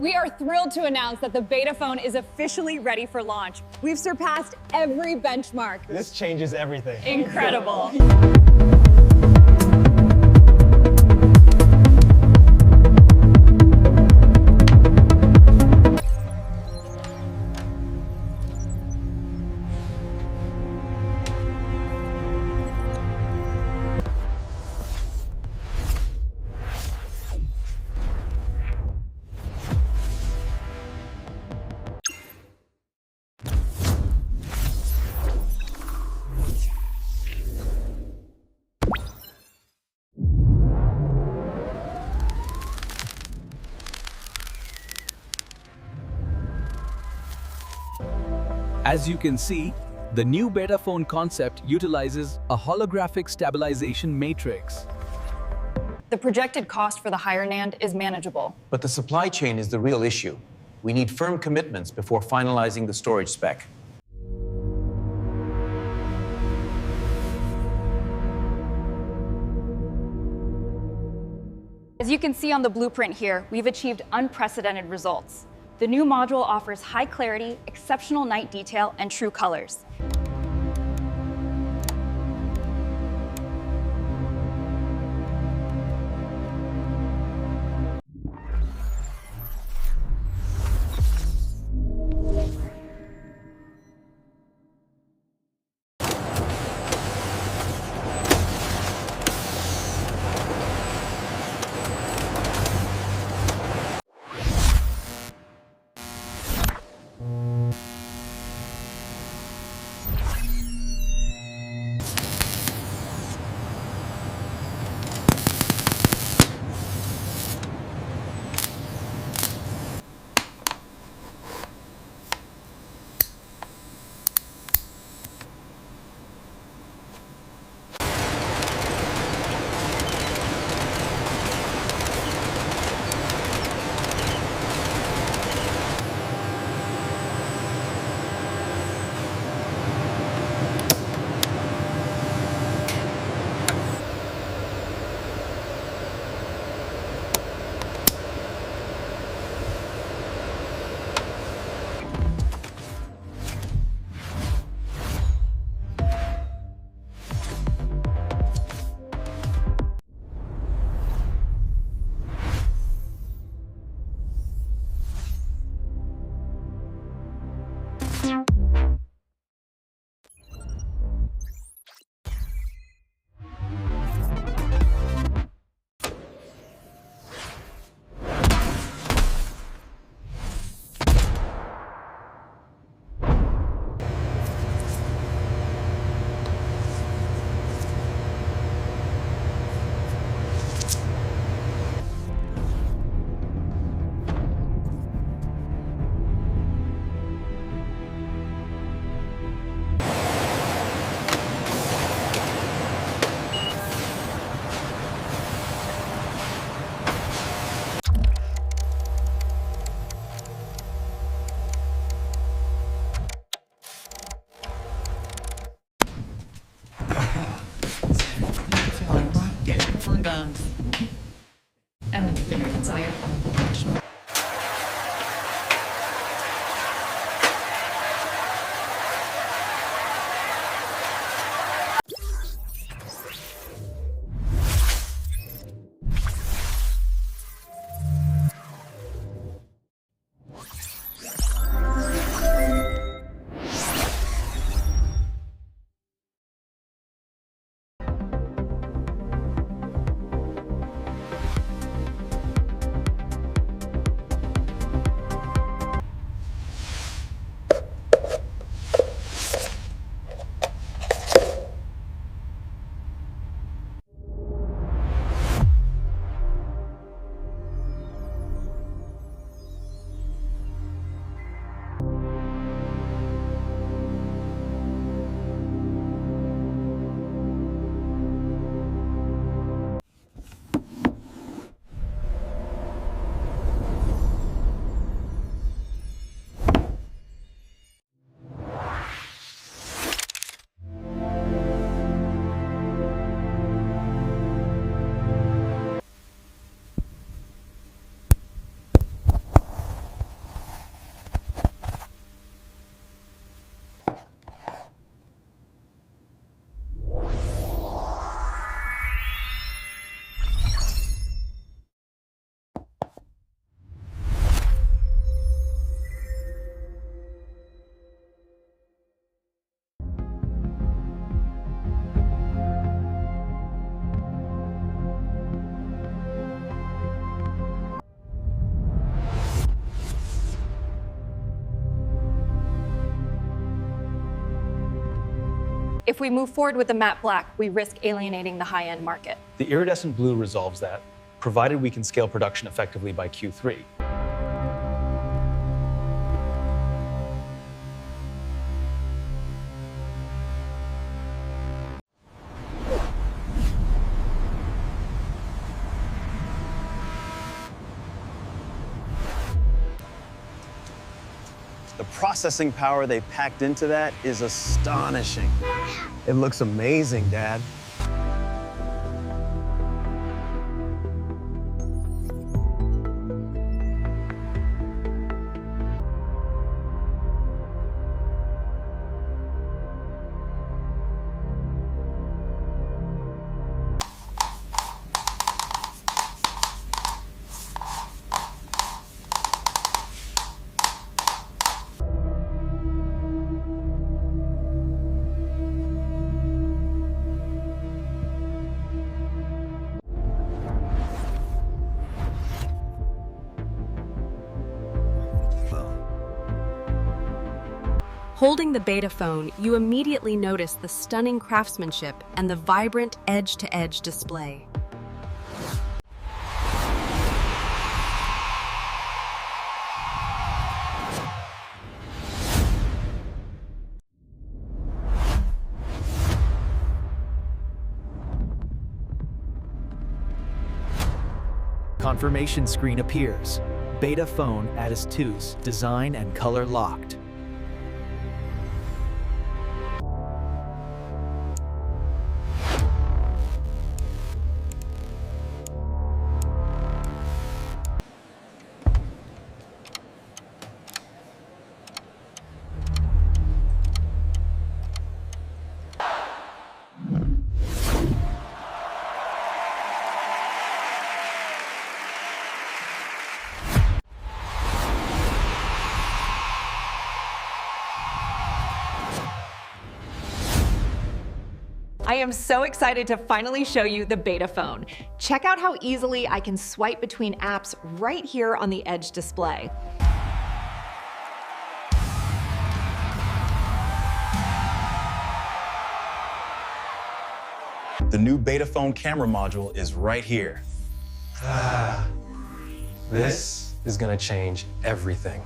We are thrilled to announce that the beta phone is officially ready for launch. We've surpassed every benchmark. This changes everything. Incredible. As you can see, the new beta phone concept utilizes a holographic stabilization matrix. The projected cost for the higher NAND is manageable. But the supply chain is the real issue. We need firm commitments before finalizing the storage spec. As you can see on the blueprint here, we've achieved unprecedented results. The new module offers high clarity, exceptional night detail, and true colors. Guns. And it's on your phone. if we move forward with the matte black, we risk alienating the high-end market. The iridescent blue resolves that, provided we can scale production effectively by Q3. The processing power they packed into that is astonishing. It looks amazing, Dad. Holding the beta phone, you immediately notice the stunning craftsmanship and the vibrant edge-to-edge display. Confirmation screen appears. Beta phone Atis 2's design and color locked. I am so excited to finally show you the beta phone. Check out how easily I can swipe between apps right here on the Edge display. The new beta phone camera module is right here. This is gonna change everything.